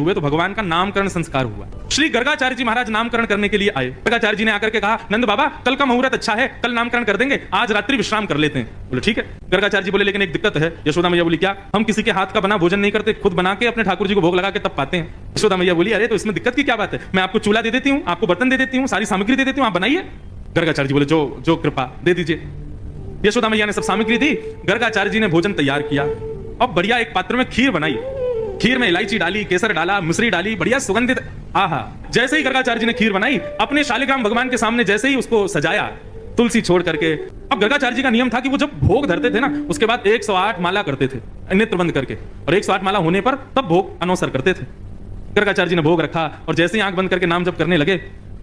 हुए तो भगवान का नामकरण संस्कार हुआ। श्री गर्गाचार्य जी महाराज नामकरण करने के लिए आए। गर्गाचार्य जी ने आकर के कहा, नंद बाबा कल का मुहूर्त अच्छा है, कल नामकरण कर देंगे, आज रात्रि विश्राम कर लेते हैं। बोले ठीक है। गर्गाचार्य जी बोले लेकिन एक दिक्कत है। यशोदा मैया बोली क्या? हम किसी के हाथ का बना भोजन नहीं करते, खुद बना के अपने ठाकुर जी को भोग लगा के तब पाते हैं। यशोदा मैया बोली अरे तो इसमें दिक्कत की क्या बात है, मैं आपको चूल्हा दे देती हूँ, आपको बर्तन दे देती हूँ, सारी सामग्री दे देती हूँ, आप बनाइए। गर्गाचार्य जी बोले जो कृपा दे दीजिए। यशोदा मैया ने सब सामग्री दी, गर्गाचार्य जी ने भोजन तैयार किया। अब बढ़िया एक पात्र में खीर बनाई, खीर में इलायची डाली, केसर डाला, मिश्री डाली, बढ़िया सुगंधित। आहा, जैसे ही गर्गाचार्य जी ने खीर बनाई, अपने शालिग्राम भगवान के सामने जैसे ही उसको सजाया तुलसी छोड़ करके। अब गर्गाचार्य जी का नियम था कि वो जब भोग धरते थे ना, उसके बाद 108 माला करते थे नेत्र बंद करके, और 108 माला होने पर तब भोग अनौसर करते थे। गर्गाचार्य जी ने भोग रखा और जैसे ही आंख बंद करके नाम जप करने लगे,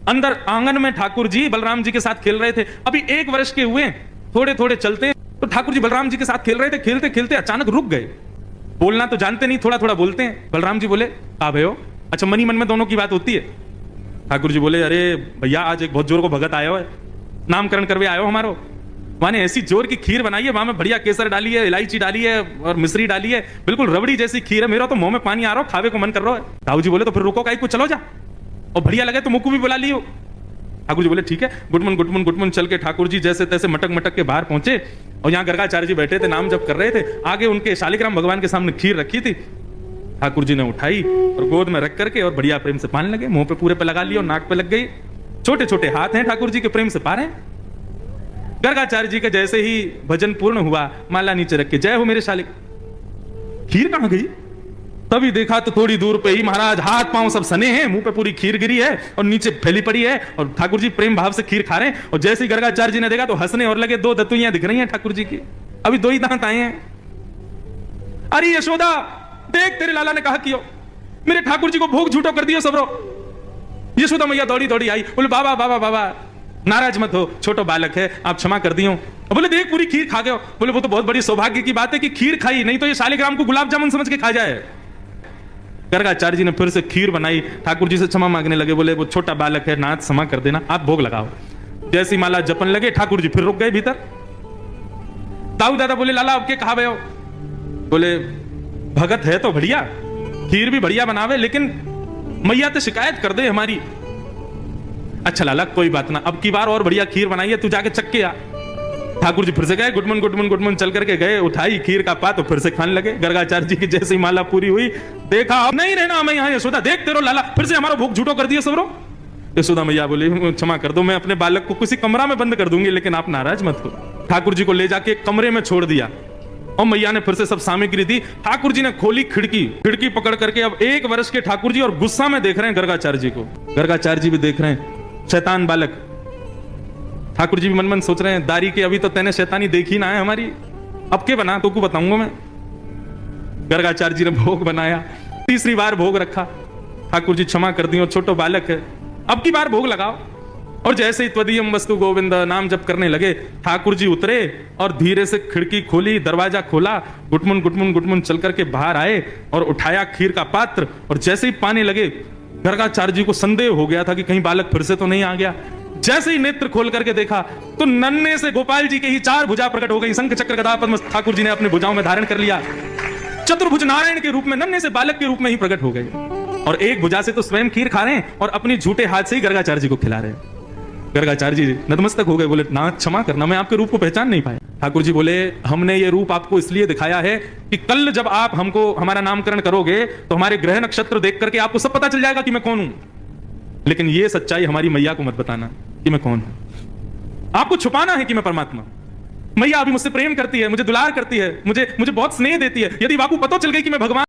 अंदर आंगन में ठाकुर जी बलराम जी के साथ खेल रहे थे। अभी 1 वर्ष के हुए, थोड़े थोड़े चलते, तो ठाकुर जी बलराम जी के साथ खेल रहे थे, खेलते खेलते अचानक रुक गए। बोलना तो जानते नहीं, थोड़ा थोड़ा बोलते हैं। बलराम जी बोले का भयो? अच्छा, मनी मन में दोनों की बात होती है। ठाकुर जी बोले अरे भैया आज एक बहुत जोर को भगत आयो है, नामकरण करवे आयो हमारो, माने ऐसी जोर की खीर बनाई है, वहां में बढ़िया केसर डाली है, इलायची डाली है और मिश्री डाली है, बिल्कुल रबड़ी जैसी खीर है। मेरा तो मुंह में पानी आ रहा हो, खावे को मन कर रहा है। ताऊ जी बोले तो फिर रुको काई को, चलो जा, और बढ़िया लगे तो मुक्कू भी बुला लियो। ठाकुर जी बोले ठीक है। गुटमुन गुटमुन गुटमुन चल के ठाकुर जी जैसे तैसे मटक मटक के बाहर पहुंचे, और यहाँ गर्गाचार्य जी बैठे थे, नाम जप कर रहे थे। आगे उनके शालिग्राम भगवान के सामने खीर रखी थी, ठाकुर जी ने उठाई और गोद में रख करके और बढ़िया प्रेम से पाने लगे। मुंह पे पूरे पे लगा लिया और नाक पे लग गई। छोटे छोटे हाथ हैं ठाकुर जी के, प्रेम से पा रहे हैं। गर्गाचार्य जी के जैसे ही भजन पूर्ण हुआ, माला नीचे रख के जय हो मेरे शालिक, खीर कहां गई? तभी देखा तो थोड़ी दूर पे ही महाराज हाथ पांव सब सने हैं, मुंह पे पूरी खीर गिरी है और नीचे फैली पड़ी है, और ठाकुर जी प्रेम भाव से खीर खा रहे हैं। और जैसे ही गर्गाचार्य जी ने देखा तो हंसने और लगे। 2 दतुइयां दिख रही हैं ठाकुर जी की, अभी 2 ही दांत आए हैं। अरे यशोदा देख, तेरे लाला ने कहा कियो, मेरे ठाकुर जी को भोग झूठो कर दियो सबरो। यशोदा मैया दौड़ी दौड़ी आई, बोले बाबा बाबा बाबा नाराज मत हो, छोटो बालक है, आप क्षमा कर दियो। बोले देख पूरी खीर खा गए। बोले वो तो बहुत बड़ी सौभाग्य की बात है कि खीर खाई, नहीं तो ये शालिग्राम को गुलाब जामुन समझ के खा जाए। गर्गाचार्य जी ने फिर से खीर बनाई, ठाकुर जी से क्षमा मांगने लगे। बोले वो छोटा बालक है, नाथ क्षमा कर देना, आप भोग लगाओ। जैसी माला जपन लगे, ठाकुर जी फिर रुक गए भीतर। ताऊ दादा बोले लाला अब के कहा भयो? बोले भगत है तो बढ़िया, खीर भी बढ़िया बनावे, लेकिन मैया तो शिकायत कर दे हमारी। अच्छा लाला कोई बात ना, अब की बार और बढ़िया खीर बनाइए, तू जाके चक्के आ। ठाकुर जी फिर से गए, गुटमुन गुटमुन गुटमुन चल करके गए, उठाई खीर का पात और फिर से खाने लगे। गर्गाचार्य जी की जैसे ही माला पूरी हुई, देखा अब नहीं रहना मैं यहाँ। यशोदा देख तेरो लाला फिर से हमारा भोग झूठो कर दिया सबरो। यशोदा मैया बोली क्षमा कर दो, मैं अपने बालक को किसी कमरा में बंद कर दूंगी, लेकिन आप नाराज मत हो। ठाकुर जी को ले जाके एक कमरे में छोड़ दिया और मैया ने फिर से सब सामग्री दी। ठाकुर जी ने खोली खिड़की पकड़ करके, अब 1 वर्ष के ठाकुर जी और गुस्सा में देख रहे हैं गर्गाचार्य जी को। गर्गाचार्य जी भी देख रहे हैं, शैतान बालक। ठाकुर जी भी मन मन सोच रहे हैं दारी के अभी तो तेने शैतानी देखी ना है हमारी, अब के बना तो को बताऊंगा मैं। गर्गाचार्य जी ने भोग बनाया, 3री बार भोग रखा। ठाकुर जी क्षमा कर दियो, छोटो बालक है, अब की बार भोग लगाओ। और जैसे ही त्वदीयम वस्तु गोविंद नाम जप करने लगे, ठाकुर जी उतरे और धीरे से खिड़की खोली, दरवाजा खोला, गुटमुन गुटमुन गुटमुन चल करके बाहर आए और उठाया खीर का पात्र। और जैसे ही पाने लगे, गर्गाचार्य जी को संदेह हो गया था कि कहीं बालक फिर से तो नहीं आ गया। जैसे ही नेत्र खोल करके देखा तो नन्हे से गोपाल जी के ही 4 भुजा प्रकट हो गई। शंख चक्र गदा पद्म ठाकुर जी ने अपने भुजाओं में धारण कर लिया। चतुर्भुज नारायण के रूप में, नन्हे से बालक के रूप में ही प्रकट हो गए। और एक भुजा से तो स्वयं खीर खा रहे हैं और अपनी झूठे हाथ से ही गर्गाचार्य जी को खिला रहे हैं। गर्गाचार्य जी नतमस्तक हो गए, बोले नाथ क्षमा करना, मैं आपके रूप को पहचान नहीं पाया। ठाकुर जी बोले हमने ये रूप आपको इसलिए दिखाया है कि कल जब आप हमको हमारा नामकरण करोगे तो हमारे ग्रह नक्षत्र देख करके आपको सब पता चल जाएगा कि मैं कौन हूं। लेकिन ये सच्चाई हमारी मैया को मत बताना कि मैं कौन हूं। आपको छुपाना है कि मैं परमात्मा। मैया अभी मुझसे प्रेम करती है, मुझे दुलार करती है, मुझे बहुत स्नेह देती है। यदि आपको पता चल गई कि मैं भगवान